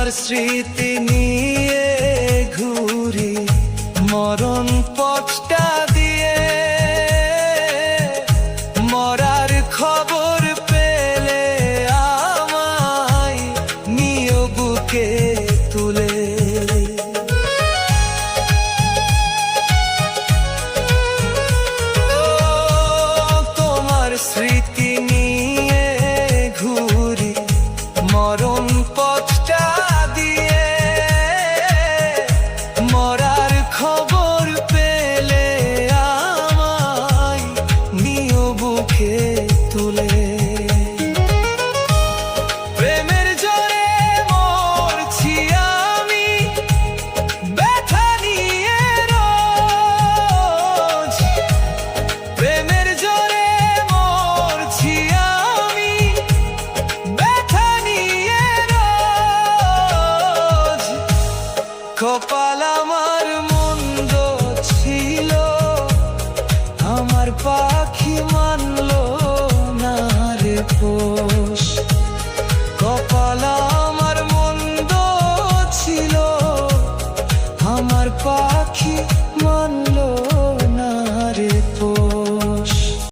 স্মৃতি নিয়ে ঘুরি মরণ পথটা দিয়ে, মরার খবর পেলে আমায় নিও বুকে তুলে। তোমার স্মৃতি নিয়ে ঘুরি মরণ পথটা দিয়ে, মরার খবর পেলে আমায় নিও বুকে তুলে। প্রেমের জোরে মরছি আমি ব্যথা নিয়ে রোজ, প্রেমের জোরে মরছি আমি ব্যথা নিয়ে রোজ। কপাল আমার মন্দ ছিল, আমার পাখি মানলো না রে পোষ। কপাল